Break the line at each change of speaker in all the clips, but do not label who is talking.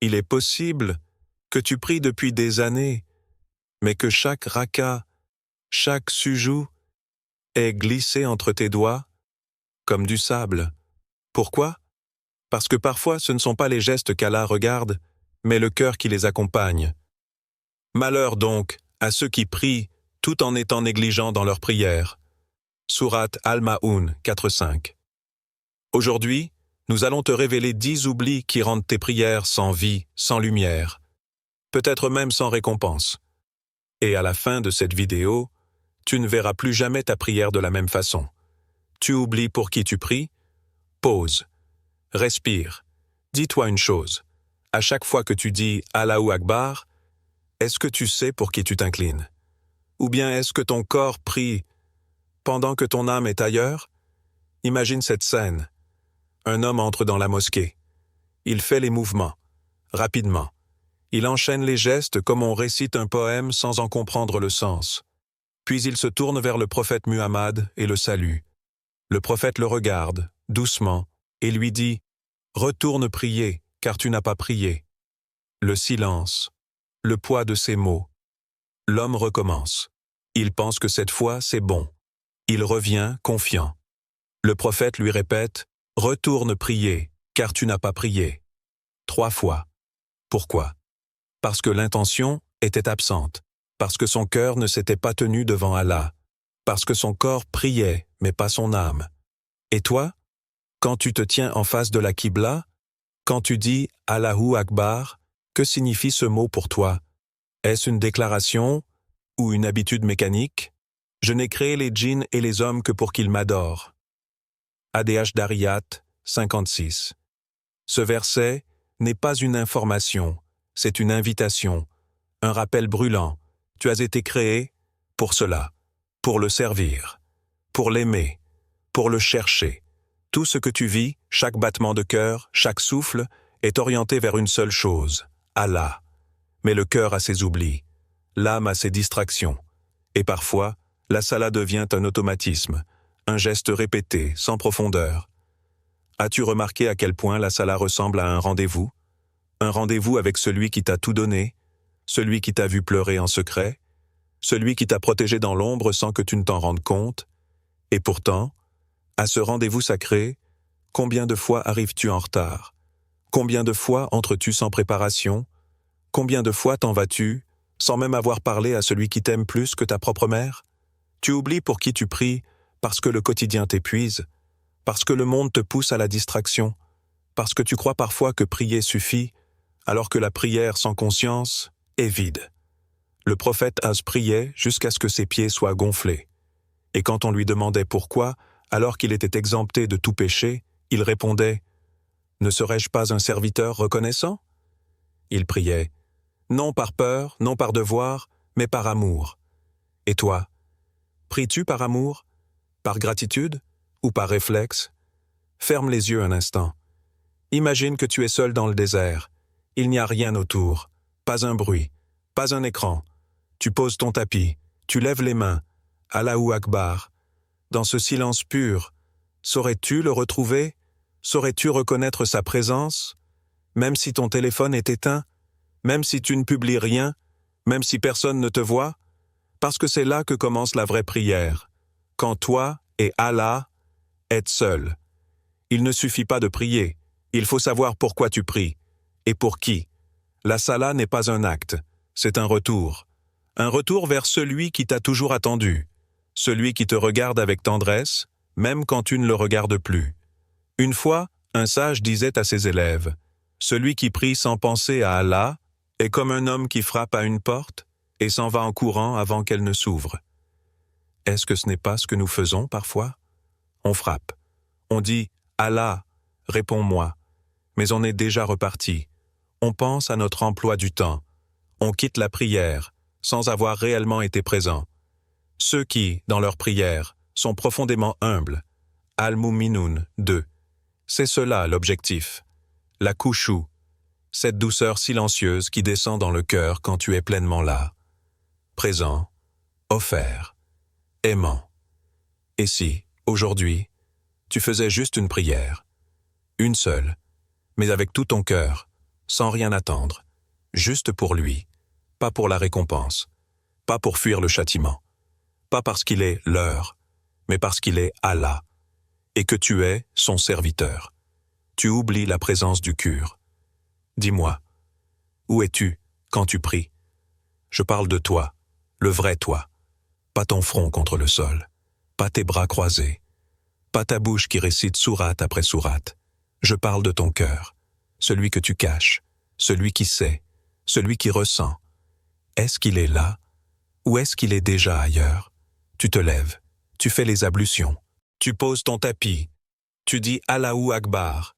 Il est possible que tu pries depuis des années, mais que chaque raka, chaque sujou est glissé entre tes doigts comme du sable. Pourquoi? Parce que parfois ce ne sont pas les gestes qu'Allah regarde, mais le cœur qui les accompagne. Malheur donc à ceux qui prient tout en étant négligents dans leurs prières. Sourate Al-Ma'oun 4.5. Aujourd'hui, nous allons te révéler 10 oublis qui rendent tes prières sans vie, sans lumière, peut-être même sans récompense. Et à la fin de cette vidéo, tu ne verras plus jamais ta prière de la même façon. Tu oublies pour qui tu pries? Pause. Respire. Dis-toi une chose. À chaque fois que tu dis Allahu Akbar, est-ce que tu sais pour qui tu t'inclines? Ou bien est-ce que ton corps prie pendant que ton âme est ailleurs? Imagine cette scène. Un homme entre dans la mosquée. Il fait les mouvements, rapidement. Il enchaîne les gestes comme on récite un poème sans en comprendre le sens. Puis il se tourne vers le prophète Muhammad et le salue. Le prophète le regarde, doucement, et lui dit « Retourne prier, car tu n'as pas prié. » Le silence, le poids de ses mots. L'homme recommence. Il pense que cette fois, c'est bon. Il revient confiant. Le prophète lui répète « Retourne prier, car tu n'as pas prié. » 3 fois. Pourquoi? Parce que l'intention était absente, parce que son cœur ne s'était pas tenu devant Allah, parce que son corps priait, mais pas son âme. Et toi, quand tu te tiens en face de la Qibla, quand tu dis « Allahu Akbar », que signifie ce mot pour toi? Est-ce une déclaration ou une habitude mécanique? Je n'ai créé les djinns et les hommes que pour qu'ils m'adorent. ADH Dariyat 56. Ce verset n'est pas une information, c'est une invitation, un rappel brûlant. Tu as été créé pour cela, pour le servir, pour l'aimer, pour le chercher. Tout ce que tu vis, chaque battement de cœur, chaque souffle, est orienté vers une seule chose, Allah. Mais le cœur a ses oublis, l'âme a ses distractions. Et parfois, la sala devient un automatisme, un geste répété, sans profondeur. As-tu remarqué à quel point la sala ressemble à un rendez-vous? Un rendez-vous avec celui qui t'a tout donné, celui qui t'a vu pleurer en secret, celui qui t'a protégé dans l'ombre sans que tu ne t'en rendes compte. Et pourtant, à ce rendez-vous sacré, combien de fois arrives-tu en retard? Combien de fois entres-tu sans préparation? Combien de fois t'en vas-tu, sans même avoir parlé à celui qui t'aime plus que ta propre mère? Tu oublies pour qui tu pries, parce que le quotidien t'épuise, parce que le monde te pousse à la distraction, parce que tu crois parfois que prier suffit, alors que la prière sans conscience est vide. Le prophète Az priait jusqu'à ce que ses pieds soient gonflés. Et quand on lui demandait pourquoi, alors qu'il était exempté de tout péché, il répondait « Ne serais-je pas un serviteur reconnaissant ?» Il priait « Non par peur, non par devoir, mais par amour. » Et toi, pries-tu par amour, par gratitude ou par réflexe? Ferme les yeux un instant. Imagine que tu es seul dans le désert. Il n'y a rien autour, pas un bruit, pas un écran. Tu poses ton tapis, tu lèves les mains, Allahu Akbar. Dans ce silence pur, saurais-tu le retrouver? Saurais-tu reconnaître sa présence? Même si ton téléphone est éteint, même si tu ne publies rien, même si personne ne te voit? Parce que c'est là que commence la vraie prière, quand toi et Allah êtes seuls. Il ne suffit pas de prier, il faut savoir pourquoi tu pries, et pour qui. La sala n'est pas un acte, c'est un retour vers celui qui t'a toujours attendu, celui qui te regarde avec tendresse, même quand tu ne le regardes plus. Une fois, un sage disait à ses élèves, « Celui qui prie sans penser à Allah est comme un homme qui frappe à une porte et s'en va en courant avant qu'elle ne s'ouvre. » Est-ce que ce n'est pas ce que nous faisons parfois? On frappe. On dit « Allah, réponds-moi », mais on est déjà reparti. On pense à notre emploi du temps. On quitte la prière, sans avoir réellement été présent. Ceux qui, dans leur prière, sont profondément humbles. Al-Mu'minun 2. C'est cela l'objectif. La khushu, cette douceur silencieuse qui descend dans le cœur quand tu es pleinement là. Présent, offert, aimant. Et si, aujourd'hui, tu faisais juste une prière, une seule, mais avec tout ton cœur, sans rien attendre, juste pour lui, pas pour la récompense, pas pour fuir le châtiment, pas parce qu'il est leur, mais parce qu'il est Allah, et que tu es son serviteur. Tu oublies la présence du cure. Dis-moi, où es-tu quand tu pries? Je parle de toi, le vrai toi, pas ton front contre le sol, pas tes bras croisés, pas ta bouche qui récite sourate après sourate. Je parle de ton cœur, celui que tu caches, celui qui sait, celui qui ressent. Est-ce qu'il est là, ou est-ce qu'il est déjà ailleurs? Tu te lèves, tu fais les ablutions, tu poses ton tapis, tu dis Allahu Akbar,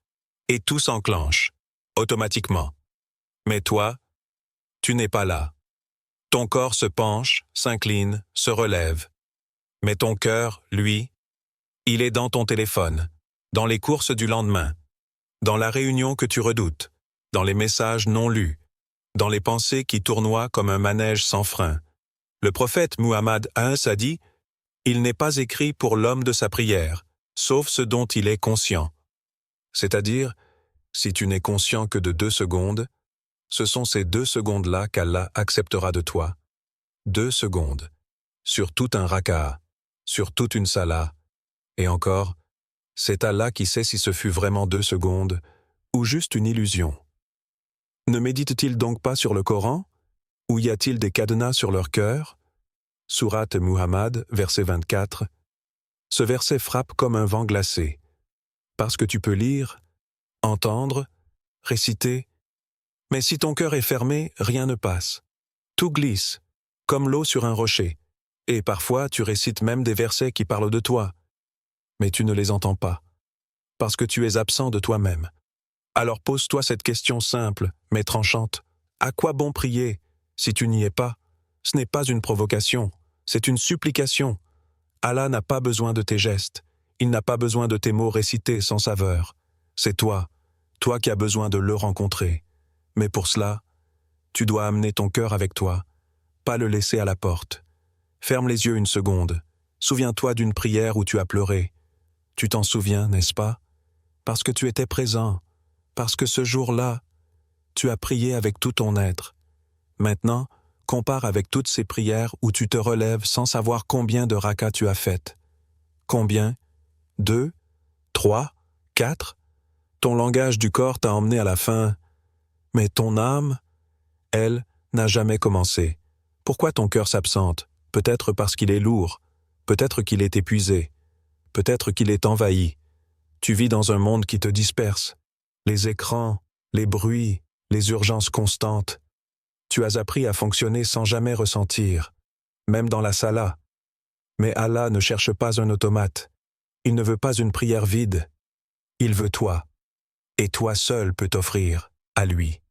et tout s'enclenche, automatiquement. Mais toi, tu n'es pas là. Ton corps se penche, s'incline, se relève. Mais ton cœur, lui, il est dans ton téléphone, dans les courses du lendemain, dans la réunion que tu redoutes, dans les messages non lus, dans les pensées qui tournoient comme un manège sans frein. Le prophète Muhammad a dit « Il n'est pas écrit pour l'homme de sa prière, sauf ce dont il est conscient. » C'est-à-dire, si tu n'es conscient que de 2 secondes, ce sont ces 2 secondes-là qu'Allah acceptera de toi. 2 secondes, sur tout un raka'a, sur toute une salah, et encore, c'est Allah qui sait si ce fut vraiment 2 secondes ou juste une illusion. Ne médite-t-il donc pas sur le Coran? Ou y a-t-il des cadenas sur leur cœur? Sourate Muhammad, verset 24. Ce verset frappe comme un vent glacé, parce que tu peux lire, entendre, réciter, mais si ton cœur est fermé, rien ne passe. Tout glisse, comme l'eau sur un rocher, et parfois tu récites même des versets qui parlent de toi, mais tu ne les entends pas, parce que tu es absent de toi-même. Alors pose-toi cette question simple, mais tranchante. À quoi bon prier si tu n'y es pas? Ce n'est pas une provocation, c'est une supplication. Allah n'a pas besoin de tes gestes, il n'a pas besoin de tes mots récités sans saveur. C'est toi qui as besoin de le rencontrer. Mais pour cela, tu dois amener ton cœur avec toi, pas le laisser à la porte. Ferme les yeux une seconde. Souviens-toi d'une prière où tu as pleuré. Tu t'en souviens, n'est-ce pas? Parce que tu étais présent, parce que ce jour-là, tu as prié avec tout ton être. Maintenant, compare avec toutes ces prières où tu te relèves sans savoir combien de rakas tu as faites. Combien? 2? 3? 4? Ton langage du corps t'a emmené à la fin. Mais ton âme, elle, n'a jamais commencé. Pourquoi ton cœur s'absente? Peut-être parce qu'il est lourd, peut-être qu'il est épuisé, peut-être qu'il est envahi. Tu vis dans un monde qui te disperse. Les écrans, les bruits, les urgences constantes. Tu as appris à fonctionner sans jamais ressentir, même dans la salah. Mais Allah ne cherche pas un automate. Il ne veut pas une prière vide. Il veut toi. Et toi seul peux t'offrir à lui.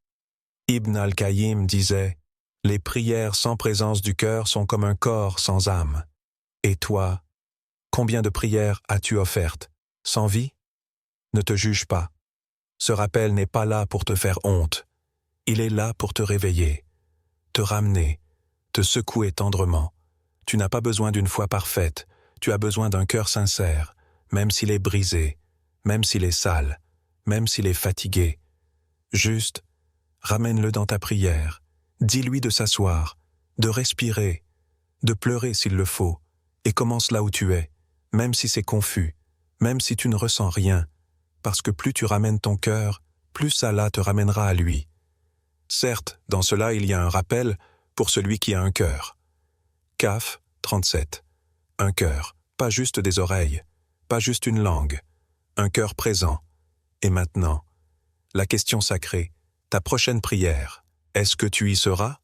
Ibn al-Qayyim disait « Les prières sans présence du cœur sont comme un corps sans âme. » Et toi, combien de prières as-tu offertes, sans vie? Ne te juge pas. Ce rappel n'est pas là pour te faire honte. Il est là pour te réveiller, te ramener, te secouer tendrement. Tu n'as pas besoin d'une foi parfaite, tu as besoin d'un cœur sincère, même s'il est brisé, même s'il est sale, même s'il est fatigué. Juste, ramène-le dans ta prière, dis-lui de s'asseoir, de respirer, de pleurer s'il le faut, et commence là où tu es, même si c'est confus, même si tu ne ressens rien, parce que plus tu ramènes ton cœur, plus Allah te ramènera à lui. Certes, dans cela il y a un rappel pour celui qui a un cœur. Kaf 37. Un cœur, pas juste des oreilles, pas juste une langue, un cœur présent. Et maintenant, la question sacrée, ta prochaine prière, est-ce que tu y seras?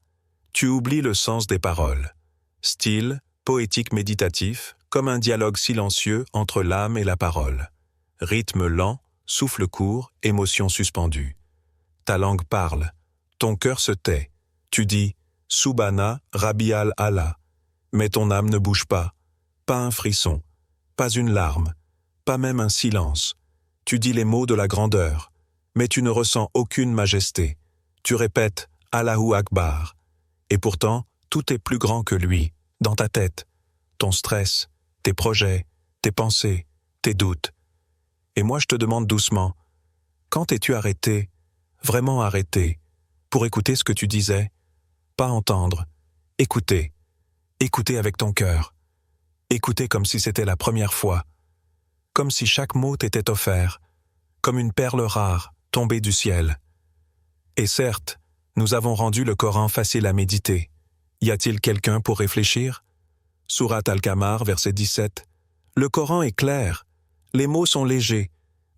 Tu oublies le sens des paroles. Style, poétique méditatif, comme un dialogue silencieux entre l'âme et la parole. Rythme lent, souffle court, émotion suspendue. Ta langue parle, ton cœur se tait. Tu dis « Subhana Rabbi al-Allah », mais ton âme ne bouge pas un frisson, pas une larme, pas même un silence. Tu dis les mots de la grandeur, mais tu ne ressens aucune majesté. Tu répètes « Allahu Akbar ». Et pourtant, tout est plus grand que lui, dans ta tête, ton stress, tes projets, tes pensées, tes doutes. Et moi je te demande doucement, quand t'es-tu arrêté, vraiment arrêter, pour écouter ce que tu disais, pas entendre, écouter, écouter avec ton cœur, écouter comme si c'était la première fois, comme si chaque mot t'était offert, comme une perle rare tombée du ciel. Et certes, nous avons rendu le Coran facile à méditer. Y a-t-il quelqu'un pour réfléchir? Sourate Al-Qamar, verset 17. Le Coran est clair, les mots sont légers,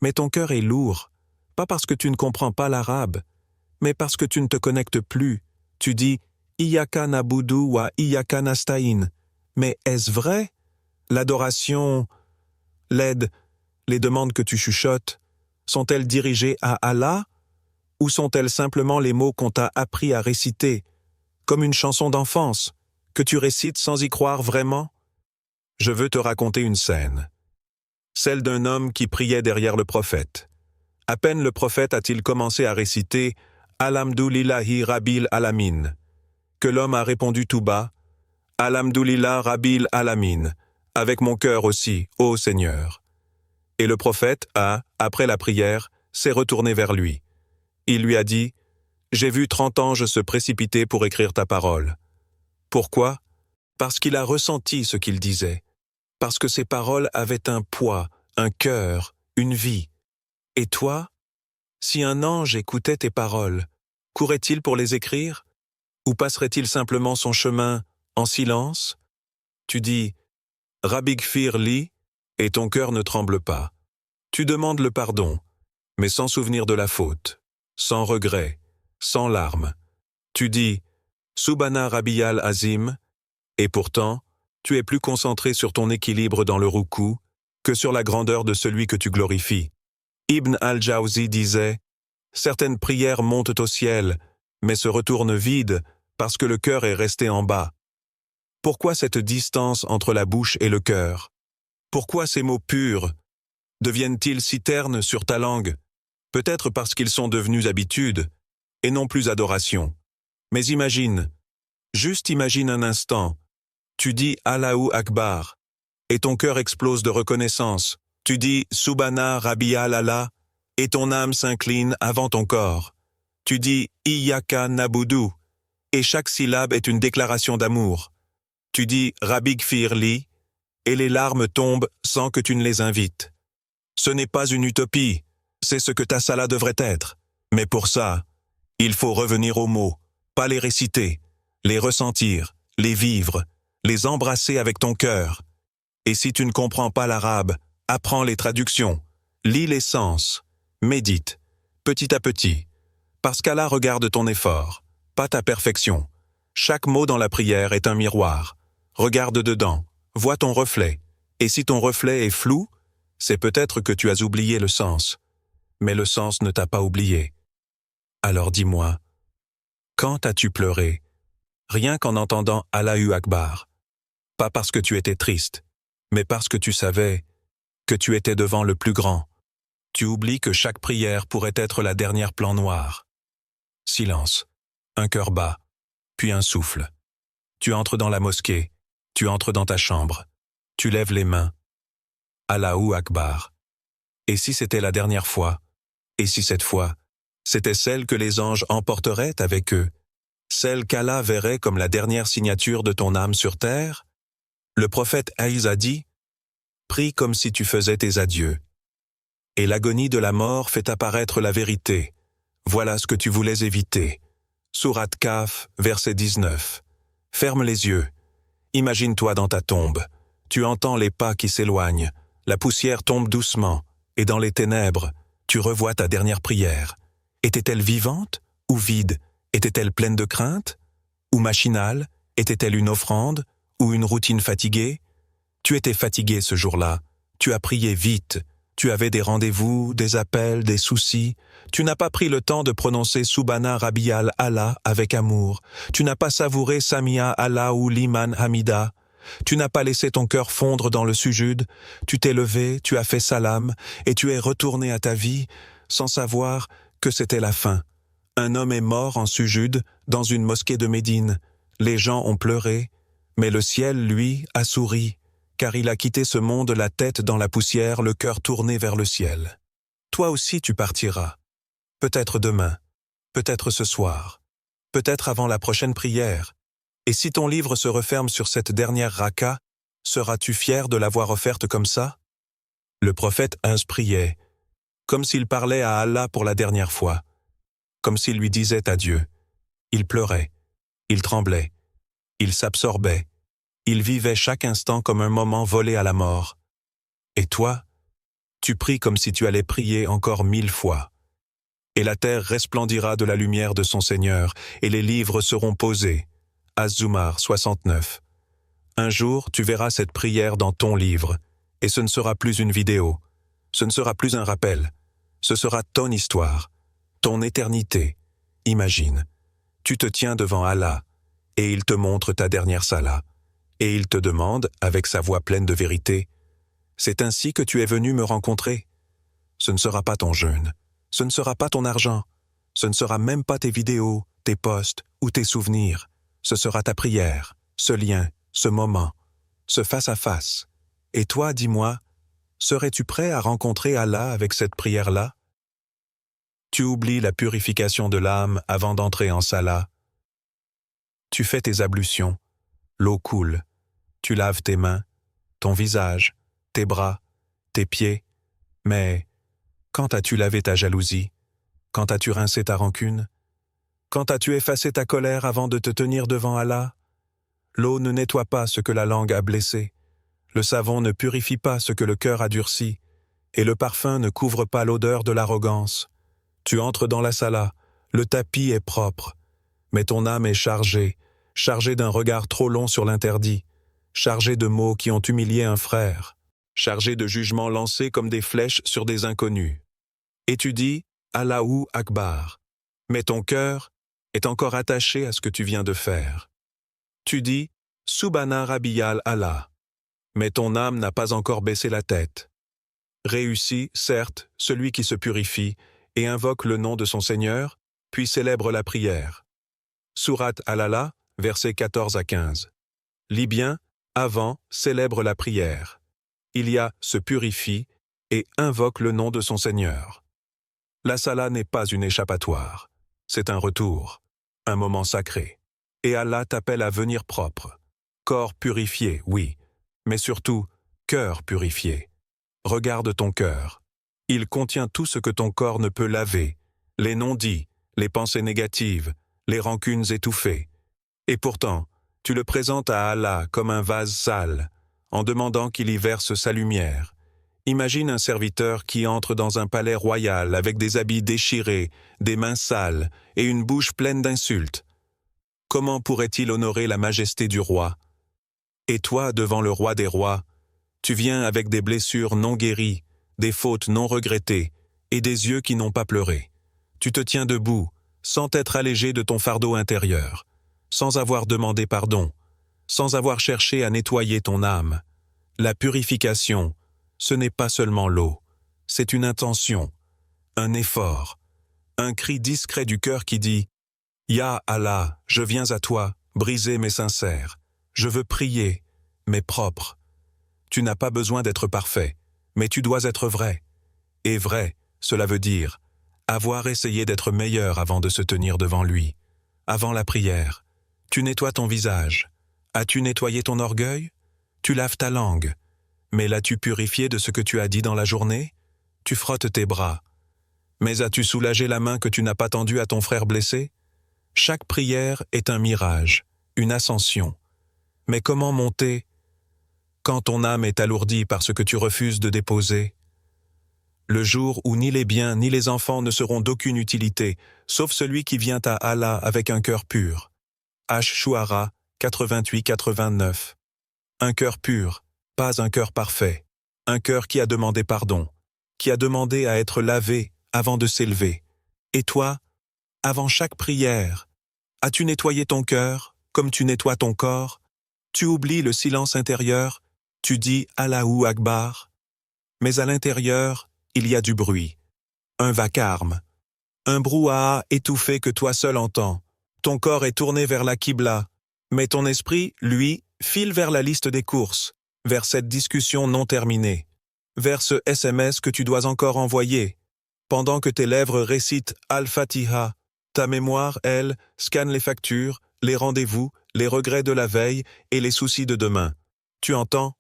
mais ton cœur est lourd, pas parce que tu ne comprends pas l'arabe, mais parce que tu ne te connectes plus. Tu dis « Iyaka nabudu wa iyaka nasta'in ». Mais est-ce vrai? L'adoration, l'aide, les demandes que tu chuchotes, sont-elles dirigées à Allah ou sont-elles simplement les mots qu'on t'a appris à réciter, comme une chanson d'enfance, que tu récites sans y croire vraiment? Je veux te raconter une scène, celle d'un homme qui priait derrière le prophète. À peine le prophète a-t-il commencé à réciter « Alhamdulillahi Rabbil Alamin » que l'homme a répondu tout bas « Alhamdulillah Rabbil Alamin » avec mon cœur aussi, ô Seigneur. Et le prophète a, après la prière, s'est retourné vers lui. Il lui a dit « J'ai vu 30 anges se précipiter pour écrire ta parole. » Pourquoi? Parce qu'il a ressenti ce qu'il disait, parce que ses paroles avaient un poids, un cœur, une vie. Et toi, si un ange écoutait tes paroles, courrait-il pour les écrire? Ou passerait-il simplement son chemin en silence? Tu dis « Rabbi Gfir li » et ton cœur ne tremble pas. Tu demandes le pardon, mais sans souvenir de la faute, sans regret, sans larmes. Tu dis « Subhana Rabbiyal Azim » et pourtant, tu es plus concentré sur ton équilibre dans le roukou que sur la grandeur de celui que tu glorifies. Ibn al-Jawzi disait « Certaines prières montent au ciel, mais se retournent vides parce que le cœur est resté en bas. » Pourquoi cette distance entre la bouche et le cœur? Pourquoi ces mots purs deviennent-ils si ternes sur ta langue? Peut-être parce qu'ils sont devenus habitude, et non plus adoration. Mais imagine, juste imagine un instant, tu dis Allahu Akbar, et ton cœur explose de reconnaissance. Tu dis Subhana Rabbiyal Allah, et ton âme s'incline avant ton corps. Tu dis Iyaka nabudu, et chaque syllabe est une déclaration d'amour. Tu dis Rabbi Gfir li, et les larmes tombent sans que tu ne les invites. Ce n'est pas une utopie, c'est ce que ta salat devrait être. Mais pour ça, il faut revenir aux mots, pas les réciter, les ressentir, les vivre, les embrasser avec ton cœur. Et si tu ne comprends pas l'arabe, apprends les traductions, lis les sens, médite, petit à petit, parce qu'Allah regarde ton effort, pas ta perfection. Chaque mot dans la prière est un miroir. Regarde dedans, vois ton reflet, et si ton reflet est flou, c'est peut-être que tu as oublié le sens, mais le sens ne t'a pas oublié. Alors dis-moi, quand as-tu pleuré, rien qu'en entendant Allahu Akbar? Pas parce que tu étais triste, mais parce que tu savais que tu étais devant le plus grand. Tu oublies que chaque prière pourrait être la dernière plan noir. Silence, un cœur bas, puis un souffle. Tu entres dans la mosquée, tu entres dans ta chambre, tu lèves les mains. Allahu Akbar. Et si c'était la dernière fois? Et si cette fois, c'était celle que les anges emporteraient avec eux? Celle qu'Allah verrait comme la dernière signature de ton âme sur terre? Le prophète Aïs a dit « Prie comme si tu faisais tes adieux. » Et l'agonie de la mort fait apparaître la vérité. Voilà ce que tu voulais éviter. Sourate Kaf, verset 19. Ferme les yeux. Imagine-toi dans ta tombe. Tu entends les pas qui s'éloignent. La poussière tombe doucement. Et dans les ténèbres, tu revois ta dernière prière. Était-elle vivante ou vide? Était-elle pleine de crainte? Ou machinale? Était-elle une offrande? Ou une routine fatiguée? Tu étais fatigué ce jour-là. Tu as prié vite. Tu avais des rendez-vous, des appels, des soucis. Tu n'as pas pris le temps de prononcer Subhana Rabbiyal Allah avec amour. Tu n'as pas savouré Samia Allahu liman hamida. Tu n'as pas laissé ton cœur fondre dans le sujud. Tu t'es levé, tu as fait salam, et tu es retourné à ta vie sans savoir que c'était la fin. Un homme est mort en sujud dans une mosquée de Médine. Les gens ont pleuré, mais le ciel, lui, a souri, car il a quitté ce monde la tête dans la poussière, le cœur tourné vers le ciel. Toi aussi tu partiras, peut-être demain, peut-être ce soir, peut-être avant la prochaine prière. Et si ton livre se referme sur cette dernière raka, seras-tu fier de l'avoir offerte comme ça? Le prophète priait, comme s'il parlait à Allah pour la dernière fois, comme s'il lui disait adieu. Il pleurait, il tremblait, il s'absorbait, il vivait chaque instant comme un moment volé à la mort. Et toi, tu pries comme si tu allais prier encore 1000 fois. Et la terre resplendira de la lumière de son Seigneur, et les livres seront posés. Az-Zumar 69. Un jour, tu verras cette prière dans ton livre, et ce ne sera plus une vidéo, ce ne sera plus un rappel, ce sera ton histoire, ton éternité. Imagine, tu te tiens devant Allah, et il te montre ta dernière salah, et il te demande, avec sa voix pleine de vérité, « C'est ainsi que tu es venu me rencontrer ?» Ce ne sera pas ton jeûne, ce ne sera pas ton argent, ce ne sera même pas tes vidéos, tes posts ou tes souvenirs, ce sera ta prière, ce lien, ce moment, ce face-à-face. Et toi, dis-moi, serais-tu prêt à rencontrer Allah avec cette prière-là? Tu oublies la purification de l'âme avant d'entrer en salat. Tu fais tes ablutions, l'eau coule, tu laves tes mains, ton visage, tes bras, tes pieds, mais quand as-tu lavé ta jalousie? Quand as-tu rincé ta rancune? Quand as-tu effacé ta colère avant de te tenir devant Allah? L'eau ne nettoie pas ce que la langue a blessé, le savon ne purifie pas ce que le cœur a durci, et le parfum ne couvre pas l'odeur de l'arrogance. Tu entres dans la salat, le tapis est propre, mais ton âme est chargée, chargée d'un regard trop long sur l'interdit, chargée de mots qui ont humilié un frère, chargée de jugements lancés comme des flèches sur des inconnus. Et tu dis « Allahu Akbar », mais ton cœur est encore attaché à ce que tu viens de faire. Tu dis « Subhana Rabbiyal Allah », mais ton âme n'a pas encore baissé la tête. Réussit, certes, celui qui se purifie et invoque le nom de son Seigneur, puis célèbre la prière. Sourate Al-Alaq, versets 14 à 15. Lis bien, avant, célèbre la prière. Il y a se purifie et invoque le nom de son Seigneur. La salat n'est pas une échappatoire, c'est un retour, un moment sacré. Et Allah t'appelle à venir propre. Corps purifié, oui, mais surtout, cœur purifié. Regarde ton cœur. Il contient tout ce que ton corps ne peut laver, les non-dits, les pensées négatives, les rancunes étouffées. Et pourtant, tu le présentes à Allah comme un vase sale, en demandant qu'il y verse sa lumière. Imagine un serviteur qui entre dans un palais royal avec des habits déchirés, des mains sales et une bouche pleine d'insultes. Comment pourrait-il honorer la majesté du roi? Et toi, devant le roi des rois, tu viens avec des blessures non guéries, des fautes non regrettées et des yeux qui n'ont pas pleuré. Tu te tiens debout, sans t'être allégé de ton fardeau intérieur, sans avoir demandé pardon, sans avoir cherché à nettoyer ton âme. La purification, ce n'est pas seulement l'eau, c'est une intention, un effort, un cri discret du cœur qui dit « Ya Allah, je viens à toi, brisé mais sincère. Je veux prier, mais propre. » Tu n'as pas besoin d'être parfait, mais tu dois être vrai. Et vrai, cela veut dire avoir essayé d'être meilleur avant de se tenir devant lui. Avant la prière, tu nettoies ton visage. As-tu nettoyé ton orgueil? Tu laves ta langue. Mais l'as-tu purifié de ce que tu as dit dans la journée? Tu frottes tes bras. Mais as-tu soulagé la main que tu n'as pas tendue à ton frère blessé? Chaque prière est un mirage, une ascension. Mais comment monter quand ton âme est alourdie par ce que tu refuses de déposer? Le jour où ni les biens ni les enfants ne seront d'aucune utilité, sauf celui qui vient à Allah avec un cœur pur. Ash-Shu'ara 88-89. Un cœur pur, pas un cœur parfait. Un cœur qui a demandé pardon, qui a demandé à être lavé avant de s'élever. Et toi, avant chaque prière, as-tu nettoyé ton cœur comme tu nettoies ton corps? Tu oublies le silence intérieur, tu dis Allahu Akbar. Mais à l'intérieur, il y a du bruit, un vacarme, un brouhaha étouffé que toi seul entends. Ton corps est tourné vers la Qibla, mais ton esprit, lui, file vers la liste des courses, vers cette discussion non terminée, vers ce SMS que tu dois encore envoyer, pendant que tes lèvres récitent Al-Fatiha, Ta mémoire, elle, scanne les factures, les rendez-vous, les regrets de la veille et les soucis de demain. Tu entends?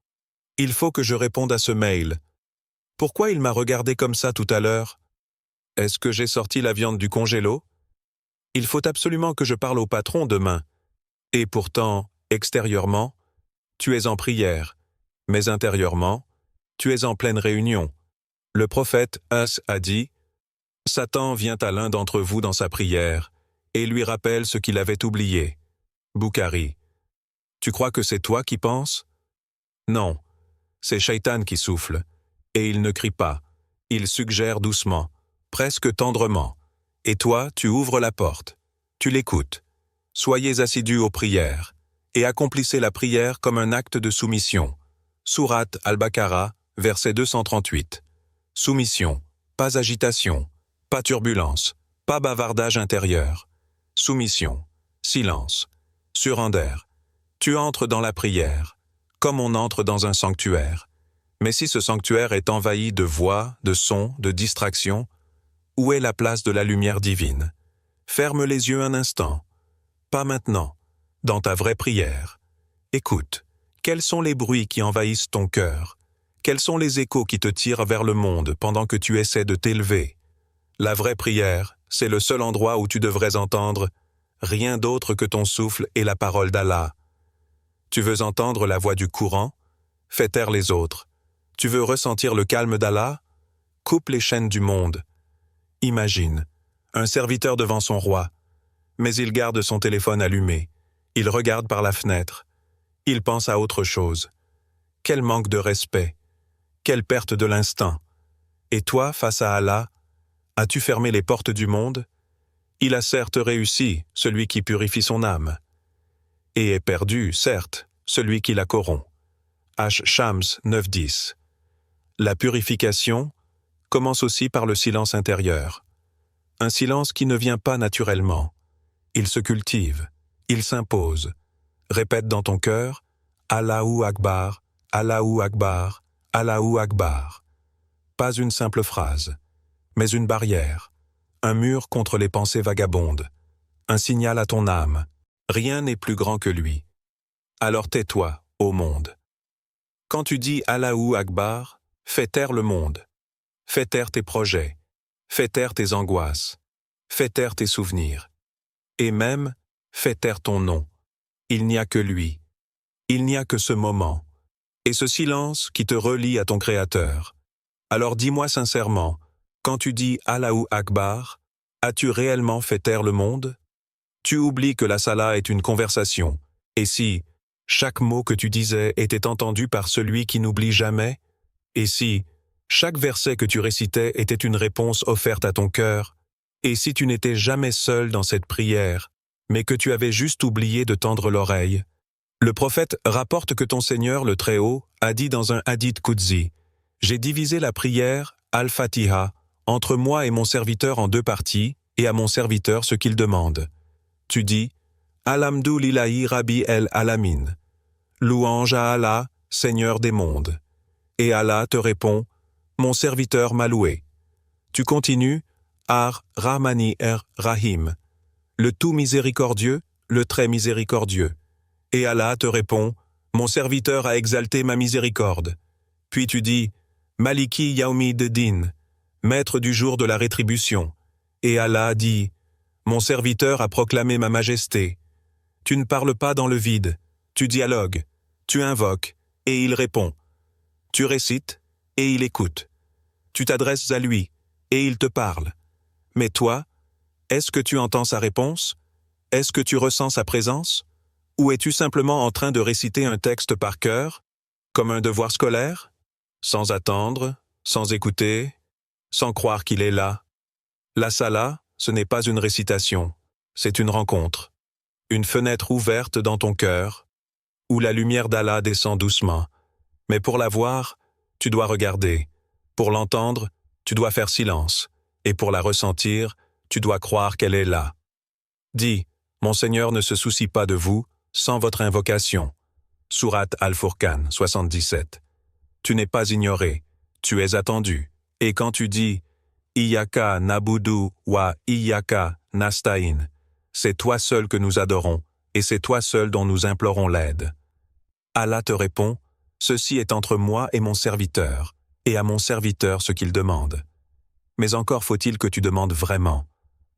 Il faut que je réponde à ce mail. Pourquoi il m'a regardé comme ça tout à l'heure? Est-ce que j'ai sorti la viande du congélo? Il faut absolument que je parle au patron demain. Et pourtant, extérieurement, tu es en prière, mais intérieurement, tu es en pleine réunion. Le prophète As a dit, « Satan vient à l'un d'entre vous dans sa prière et lui rappelle ce qu'il avait oublié. » Boukhari. Tu crois que c'est toi qui penses? Non, c'est Shaitan qui souffle, et il ne crie pas, il suggère doucement, presque tendrement. Et toi, tu ouvres la porte, tu l'écoutes. Soyez assidus aux prières, et accomplissez la prière comme un acte de soumission. Sourate Al-Baqarah, verset 238. Soumission, pas agitation, pas turbulence, pas bavardage intérieur. Soumission, silence, surrender. Tu entres dans la prière, comme on entre dans un sanctuaire. Mais si ce sanctuaire est envahi de voix, de sons, de distractions, où est la place de la lumière divine? Ferme les yeux un instant. Pas maintenant, dans ta vraie prière. Écoute, quels sont les bruits qui envahissent ton cœur? Quels sont les échos qui te tirent vers le monde pendant que tu essaies de t'élever? La vraie prière, c'est le seul endroit où tu devrais entendre rien d'autre que ton souffle et la parole d'Allah. Tu veux entendre la voix du courant? Fais taire les autres. Tu veux ressentir le calme d'Allah? Coupe les chaînes du monde. Imagine, un serviteur devant son roi, mais il garde son téléphone allumé. Il regarde par la fenêtre. Il pense à autre chose. Quel manque de respect. Quelle perte de l'instinct. Et toi, face à Allah, as-tu fermé les portes du monde? Il a certes réussi, celui qui purifie son âme. Et est perdu, certes, celui qui la corrompt. Shams 9-10. La purification commence aussi par le silence intérieur. Un silence qui ne vient pas naturellement. Il se cultive, il s'impose. Répète dans ton cœur « Allahu Akbar, Allahu Akbar, Allahu Akbar ». Pas une simple phrase, mais une barrière, un mur contre les pensées vagabondes, un signal à ton âme. Rien n'est plus grand que lui. Alors tais-toi, ô monde. Quand tu dis Allahu Akbar, fais taire le monde. Fais taire tes projets. Fais taire tes angoisses. Fais taire tes souvenirs. Et même, fais taire ton nom. Il n'y a que lui. Il n'y a que ce moment. Et ce silence qui te relie à ton Créateur. Alors dis-moi sincèrement, quand tu dis Allahu Akbar, as-tu réellement fait taire le monde? Tu oublies que la salat est une conversation. Et si chaque mot que tu disais était entendu par celui qui n'oublie jamais? Et si chaque verset que tu récitais était une réponse offerte à ton cœur? Et si tu n'étais jamais seul dans cette prière, mais que tu avais juste oublié de tendre l'oreille? Le prophète rapporte que ton Seigneur, le Très-Haut, a dit dans un hadith Qudsi, « J'ai divisé la prière, Al-Fatiha, entre moi et mon serviteur en deux parties, et à mon serviteur ce qu'il demande. » Tu dis « Alhamdoulillahi Rabbi el-Alamin » Louange à Allah, Seigneur des mondes. Et Allah te répond « Mon serviteur m'a loué. » Tu continues « Ar-Rahmani er-Rahim » le tout miséricordieux, le très miséricordieux. Et Allah te répond « Mon serviteur a exalté ma miséricorde. » Puis tu dis « Maliki Yaumid-Din » maître du jour de la rétribution. Et Allah dit « Mon serviteur a proclamé ma majesté. » Tu ne parles pas dans le vide, tu dialogues, tu invoques, et il répond. Tu récites, et il écoute. Tu t'adresses à lui, et il te parle. Mais toi, est-ce que tu entends sa réponse? Est-ce que tu ressens sa présence? Ou es-tu simplement en train de réciter un texte par cœur, comme un devoir scolaire, sans attendre, sans écouter, sans croire qu'il est là? La salat, ce n'est pas une récitation, c'est une rencontre. Une fenêtre ouverte dans ton cœur, où la lumière d'Allah descend doucement. Mais pour la voir, tu dois regarder. Pour l'entendre, tu dois faire silence. Et pour la ressentir, tu dois croire qu'elle est là. Dis, mon Seigneur ne se soucie pas de vous sans votre invocation. Sourate Al-Furqan 77. Tu n'es pas ignoré, tu es attendu. Et quand tu dis Iyyaka nabudu wa Iyyaka Nasta'in. C'est toi seul que nous adorons, et c'est toi seul dont nous implorons l'aide. Allah te répond, ceci est entre moi et mon serviteur, et à mon serviteur ce qu'il demande. Mais encore faut-il que tu demandes vraiment,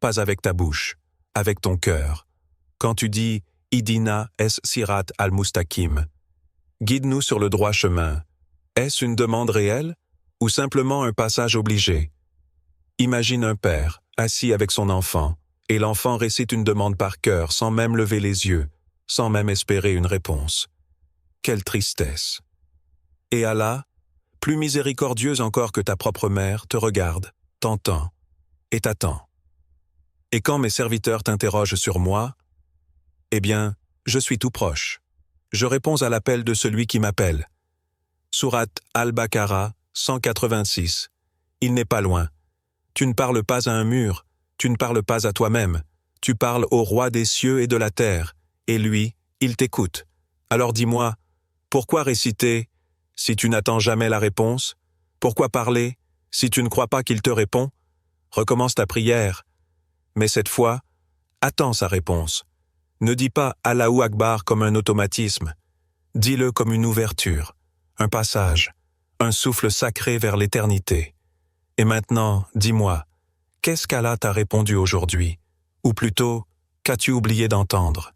pas avec ta bouche, avec ton cœur. Quand tu dis « Idina es sirat al-mustaqim », guide-nous sur le droit chemin, est-ce une demande réelle ou simplement un passage obligé? Imagine un père, assis avec son enfant, et l'enfant récite une demande par cœur sans même lever les yeux, sans même espérer une réponse. Quelle tristesse! Et Allah, plus miséricordieuse encore que ta propre mère, te regarde, t'entend et t'attend. Et quand mes serviteurs t'interrogent sur moi, eh bien, je suis tout proche. Je réponds à l'appel de celui qui m'appelle. Sourate Al-Baqarah 186. Il n'est pas loin. Tu ne parles pas à un mur, tu ne parles pas à toi-même, tu parles au roi des cieux et de la terre, et lui, il t'écoute. Alors dis-moi, pourquoi réciter si tu n'attends jamais la réponse? Pourquoi parler si tu ne crois pas qu'il te répond? Recommence ta prière. Mais cette fois, attends sa réponse. Ne dis pas Allahu Akbar comme un automatisme. Dis-le comme une ouverture, un passage, un souffle sacré vers l'éternité. Et maintenant, dis-moi, qu'est-ce qu'Allah t'a répondu aujourd'hui? Ou plutôt, qu'as-tu oublié d'entendre?